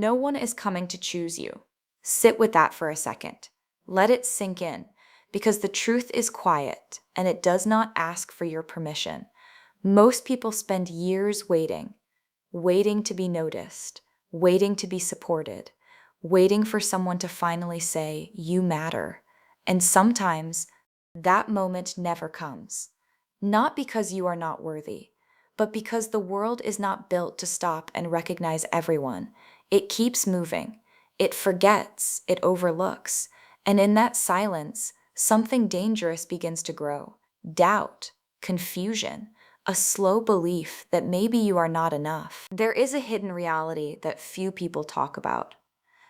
no one is coming to choose you. Sit with that for a second. Let it sink in, because the truth is quiet and it does not ask for your permission. Most people spend years waiting to be noticed, waiting to be supported, waiting for someone to finally say, "You matter." And sometimes that moment never comes. Not because you are not worthy, but because the world is not built to stop and recognize everyone. It keeps moving. It forgets, it overlooks. And in that silence, something dangerous begins to grow. Doubt, confusion, a slow belief that maybe you are not enough. There is a hidden reality that few people talk about.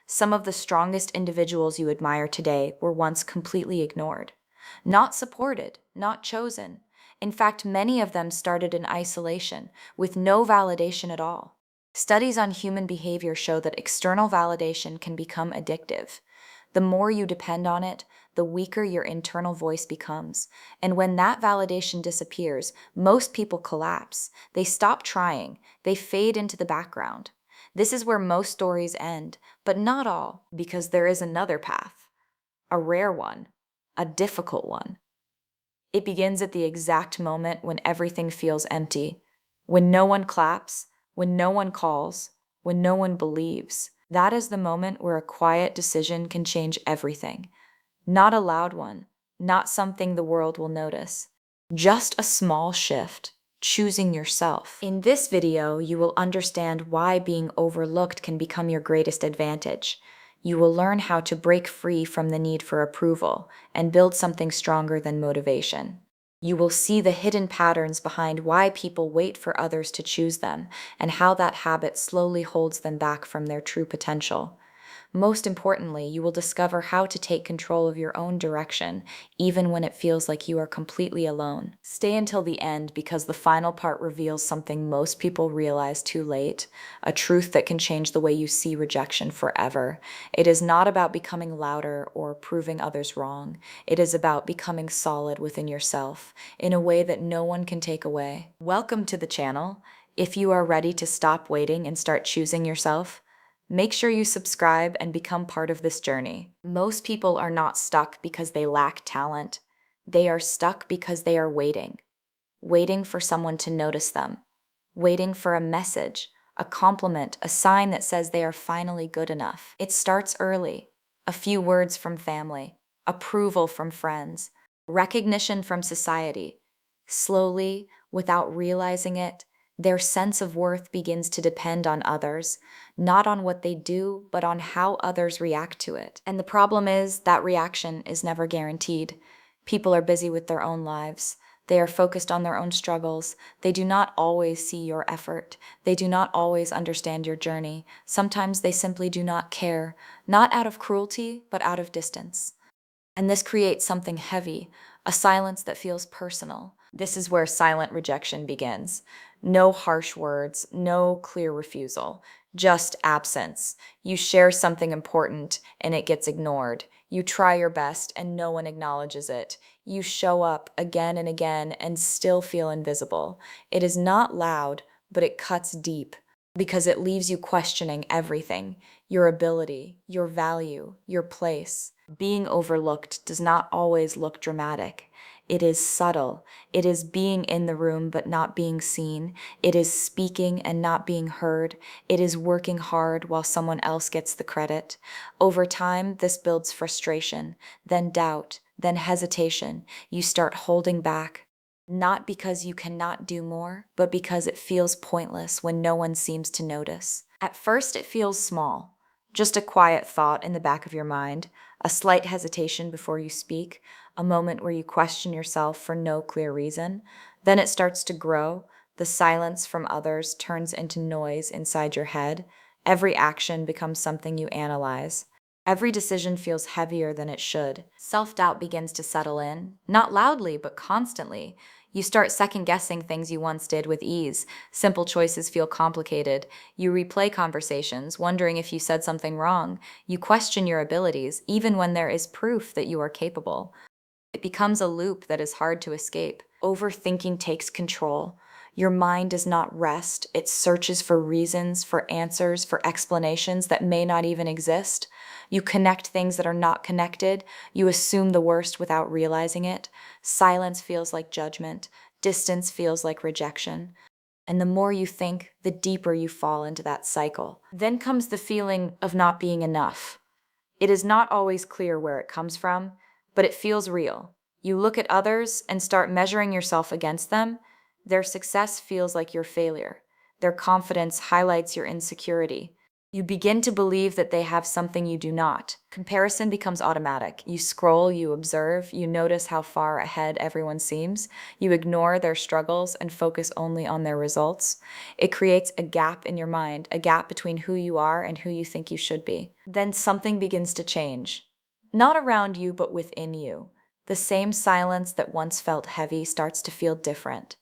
Some of the strongest individuals you admire today were once completely ignored. Not supported, not chosen. In fact, many of them started in isolation, with no validation at all. Studies on human behavior show that external validation can become addictive. The more you depend on it, the weaker your internal voice becomes. And when that validation disappears, most people collapse. They stop trying. They fade into the background. This is where most stories end, but not all, because there is another path. A rare one. A difficult one. It begins at the exact moment when everything feels empty, when no one claps, when no one calls, when no one believes. That is the moment where a quiet decision can change everything. Not a loud one, not something the world will notice. Just a small shift, choosing yourself. In this video, you will understand why being overlooked can become your greatest advantage. You will learn how to break free from the need for approval and build something stronger than motivation. You will see the hidden patterns behind why people wait for others to choose them and how that habit slowly holds them back from their true potential. Most importantly, you will discover how to take control of your own direction, even when it feels like you are completely alone. Stay until the end because the final part reveals something most people realize too late, a truth that can change the way you see rejection forever. It is not about becoming louder or proving others wrong. It is about becoming solid within yourself in a way that no one can take away. Welcome to the channel. If you are ready to stop waiting and start choosing yourself, make sure you subscribe and become part of this journey. Most people are not stuck because they lack talent. They are stuck because they are waiting for someone to notice them, waiting for a message, a compliment, a sign that says they are finally good enough. It starts early. A few words from family, approval from friends, recognition from society. Slowly, without realizing it, their sense of worth begins to depend on others, not on what they do, but on how others react to it. And the problem is that reaction is never guaranteed. People are busy with their own lives. They are focused on their own struggles. They do not always see your effort. They do not always understand your journey. Sometimes they simply do not care, not out of cruelty, but out of distance. And this creates something heavy, a silence that feels personal. This is where silent rejection begins. No harsh words, no clear refusal, just absence. You share something important and it gets ignored. You try your best and no one acknowledges it. You show up again and again and still feel invisible. It is not loud, but it cuts deep because it leaves you questioning everything, your ability, your value, your place. Being overlooked does not always look dramatic. It is subtle. It is being in the room but not being seen. It is speaking and not being heard. It is working hard while someone else gets the credit. Over time, this builds frustration, then doubt, then hesitation. You start holding back, not because you cannot do more, but because it feels pointless when no one seems to notice. At first, it feels small, just a quiet thought in the back of your mind, a slight hesitation before you speak, a moment where you question yourself for no clear reason. Then it starts to grow. The silence from others turns into noise inside your head. Every action becomes something you analyze. Every decision feels heavier than it should. Self-doubt begins to settle in, not loudly, but constantly. You start second-guessing things you once did with ease. Simple choices feel complicated. You replay conversations, wondering if you said something wrong. You question your abilities, even when there is proof that you are capable. It becomes a loop that is hard to escape. Overthinking takes control. Your mind does not rest. It searches for reasons, for answers, for explanations that may not even exist. You connect things that are not connected. You assume the worst without realizing it. Silence feels like judgment. Distance feels like rejection. And the more you think, the deeper you fall into that cycle. Then comes the feeling of not being enough. It is not always clear where it comes from, but it feels real. You look at others and start measuring yourself against them. Their success feels like your failure. Their confidence highlights your insecurity. You begin to believe that they have something you do not. Comparison becomes automatic. You scroll, you observe, you notice how far ahead everyone seems. You ignore their struggles and focus only on their results. It creates a gap in your mind, a gap between who you are and who you think you should be. Then something begins to change. Not around you, but within you. The same silence that once felt heavy starts to feel different.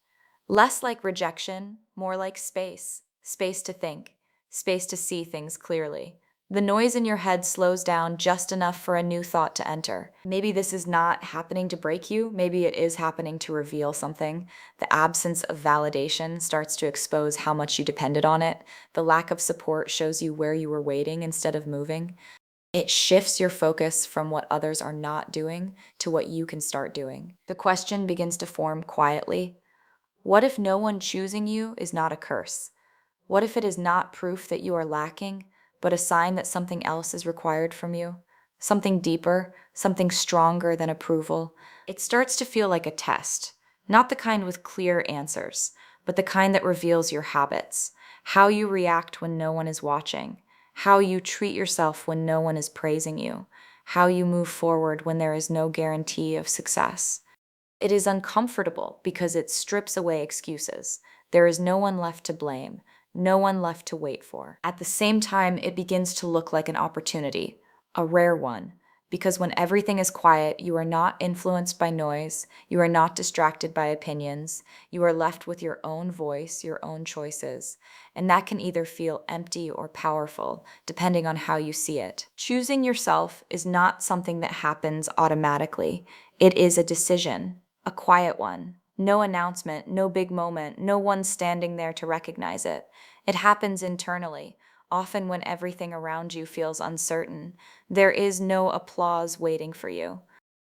Less like rejection, more like space. Space to think, space to see things clearly. The noise in your head slows down just enough for a new thought to enter. Maybe this is not happening to break you, maybe it is happening to reveal something. The absence of validation starts to expose how much you depended on it. The lack of support shows you where you were waiting instead of moving. It shifts your focus from what others are not doing to what you can start doing. The question begins to form quietly. What if no one choosing you is not a curse? What if it is not proof that you are lacking, but a sign that something else is required from you? Something deeper, something stronger than approval. It starts to feel like a test, not the kind with clear answers, but the kind that reveals your habits, how you react when no one is watching, how you treat yourself when no one is praising you, how you move forward when there is no guarantee of success. It is uncomfortable because it strips away excuses. There is no one left to blame, no one left to wait for. At the same time, it begins to look like an opportunity, a rare one, because when everything is quiet, you are not influenced by noise, you are not distracted by opinions, you are left with your own voice, your own choices, and that can either feel empty or powerful, depending on how you see it. Choosing yourself is not something that happens automatically. It is a decision. A quiet one. No announcement, no big moment, no one standing there to recognize it. It happens internally, often when everything around you feels uncertain. There is no applause waiting for you.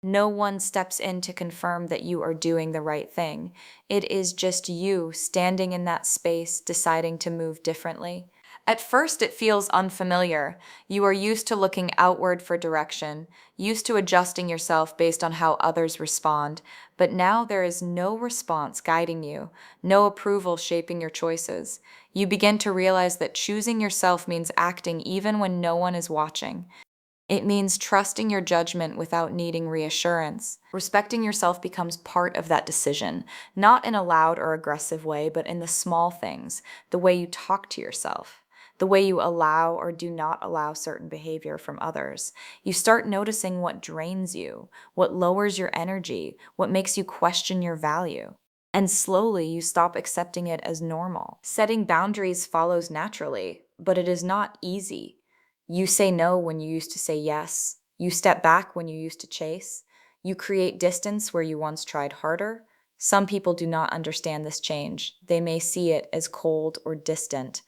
No one steps in to confirm that you are doing the right thing. It is just you standing in that space, deciding to move differently. At first, it feels unfamiliar. You are used to looking outward for direction, used to adjusting yourself based on how others respond. But now there is no response guiding you, no approval shaping your choices. You begin to realize that choosing yourself means acting even when no one is watching. It means trusting your judgment without needing reassurance. Respecting yourself becomes part of that decision, not in a loud or aggressive way, but in the small things, the way you talk to yourself, the way you allow or do not allow certain behavior from others. You start noticing what drains you, what lowers your energy, what makes you question your value. And slowly you stop accepting it as normal. Setting boundaries follows naturally, but it is not easy. You say no when you used to say yes. You step back when you used to chase. You create distance where you once tried harder. Some people do not understand this change. They may see it as cold or distant.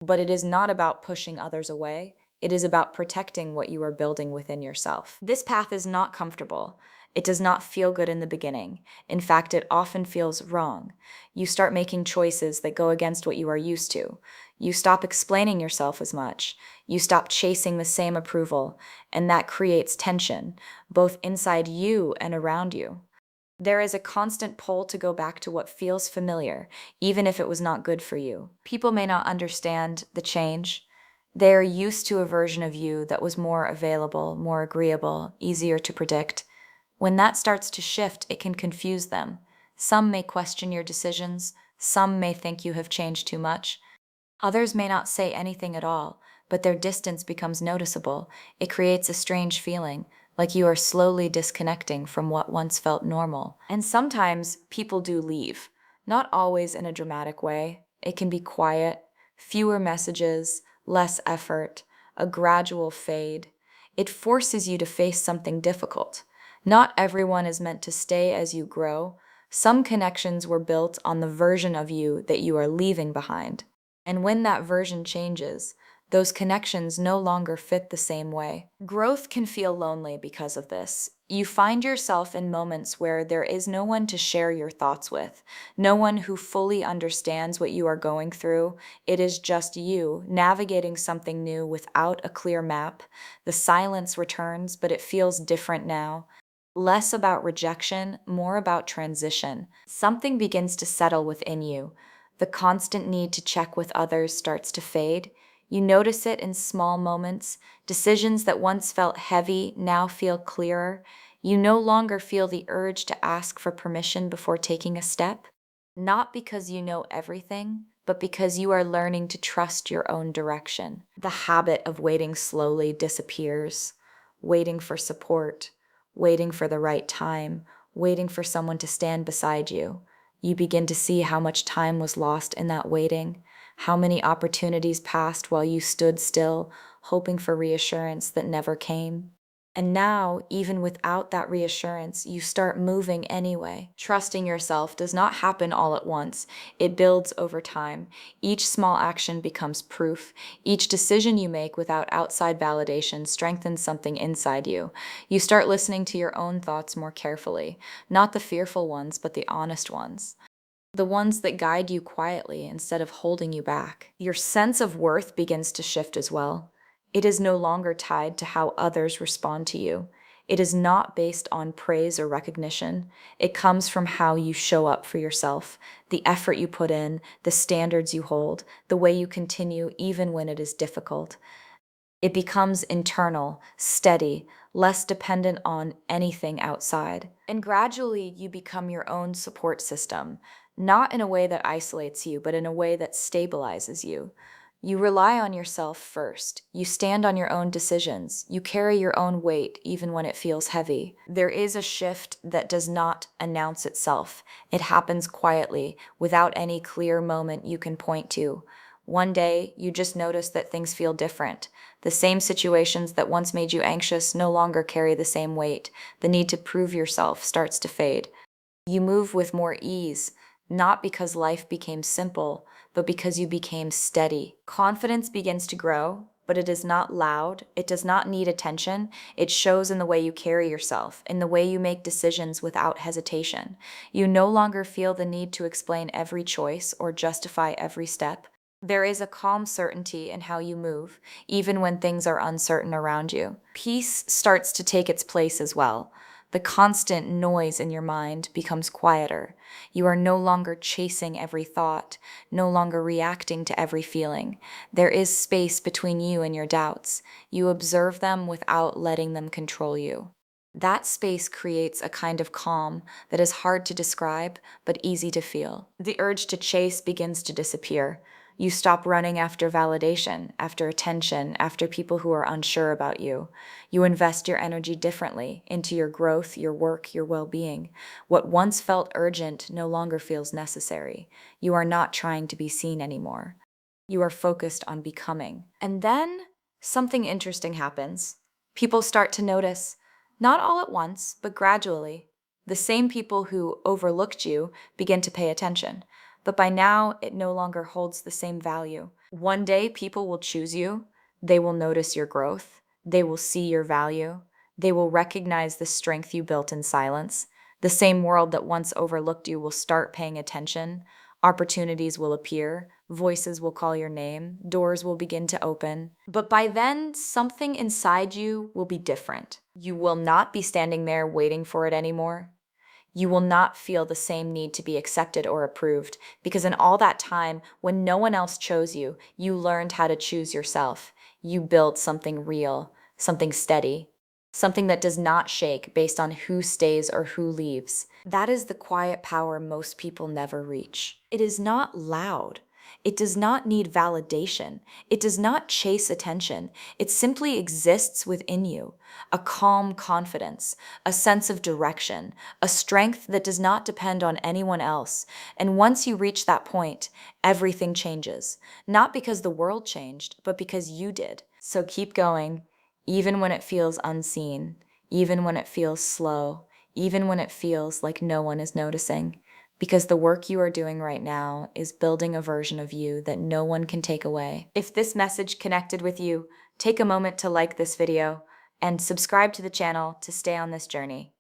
But it is not about pushing others away. It is about protecting what you are building within yourself. This path is not comfortable. It does not feel good in the beginning. In fact, it often feels wrong. You start making choices that go against what you are used to. You stop explaining yourself as much. You stop chasing the same approval, and that creates tension, both inside you and around you. There is a constant pull to go back to what feels familiar, even if it was not good for you. People may not understand the change. They are used to a version of you that was more available, more agreeable, easier to predict. When that starts to shift, it can confuse them. Some may question your decisions. Some may think you have changed too much. Others may not say anything at all, but their distance becomes noticeable. It creates a strange feeling, like you are slowly disconnecting from what once felt normal. And sometimes people do leave, not always in a dramatic way. It can be quiet, fewer messages, less effort, a gradual fade. It forces you to face something difficult. Not everyone is meant to stay as you grow. Some connections were built on the version of you that you are leaving behind. And when that version changes, those connections no longer fit the same way. Growth can feel lonely because of this. You find yourself in moments where there is no one to share your thoughts with, no one who fully understands what you are going through. It is just you navigating something new without a clear map. The silence returns, but it feels different now. Less about rejection, more about transition. Something begins to settle within you. The constant need to check with others starts to fade. You notice it in small moments. Decisions that once felt heavy now feel clearer. You no longer feel the urge to ask for permission before taking a step. Not because you know everything, but because you are learning to trust your own direction. The habit of waiting slowly disappears. Waiting for support, waiting for the right time, waiting for someone to stand beside you. You begin to see how much time was lost in that waiting, how many opportunities passed while you stood still, hoping for reassurance that never came. And now, even without that reassurance, you start moving anyway. Trusting yourself does not happen all at once. It builds over time. Each small action becomes proof. Each decision you make without outside validation strengthens something inside you. You start listening to your own thoughts more carefully, not the fearful ones, but the honest ones. The ones that guide you quietly instead of holding you back. Your sense of worth begins to shift as well. It is no longer tied to how others respond to you. It is not based on praise or recognition. It comes from how you show up for yourself, the effort you put in, the standards you hold, the way you continue even when it is difficult. It becomes internal, steady, less dependent on anything outside. And gradually, you become your own support system, not in a way that isolates you, but in a way that stabilizes you. You rely on yourself first. You stand on your own decisions. You carry your own weight, even when it feels heavy. There is a shift that does not announce itself. It happens quietly, without any clear moment you can point to. One day, you just notice that things feel different. The same situations that once made you anxious no longer carry the same weight. The need to prove yourself starts to fade. You move with more ease, not because life became simple, but because you became steady. Confidence begins to grow, but it is not loud. It does not need attention. It shows in the way you carry yourself, in the way you make decisions without hesitation. You no longer feel the need to explain every choice or justify every step. There is a calm certainty in how you move, even when things are uncertain around you. Peace starts to take its place as well. The constant noise in your mind becomes quieter. You are no longer chasing every thought, no longer reacting to every feeling. There is space between you and your doubts. You observe them without letting them control you. That space creates a kind of calm that is hard to describe, but easy to feel. The urge to chase begins to disappear. You stop running after validation, after attention, after people who are unsure about you. You invest your energy differently into your growth, your work, your well-being. What once felt urgent no longer feels necessary. You are not trying to be seen anymore. You are focused on becoming. And then something interesting happens. People start to notice, not all at once, but gradually. The same people who overlooked you begin to pay attention. But by now, it no longer holds the same value. One day, people will choose you. They will notice your growth. They will see your value. They will recognize the strength you built in silence. The same world that once overlooked you will start paying attention. Opportunities will appear. Voices will call your name. Doors will begin to open. But by then, something inside you will be different. You will not be standing there waiting for it anymore. You will not feel the same need to be accepted or approved, because in all that time, when no one else chose you, you learned how to choose yourself. You built something real, something steady, something that does not shake based on who stays or who leaves. That is the quiet power most people never reach. It is not loud. It does not need validation. It does not chase attention. It simply exists within you. A calm confidence, a sense of direction, a strength that does not depend on anyone else. And once you reach that point, everything changes. Not because the world changed, but because you did. So keep going, even when it feels unseen, even when it feels slow, even when it feels like no one is noticing. because the work you are doing right now is building a version of you that no one can take away. If this message connected with you, take a moment to like this video and subscribe to the channel to stay on this journey.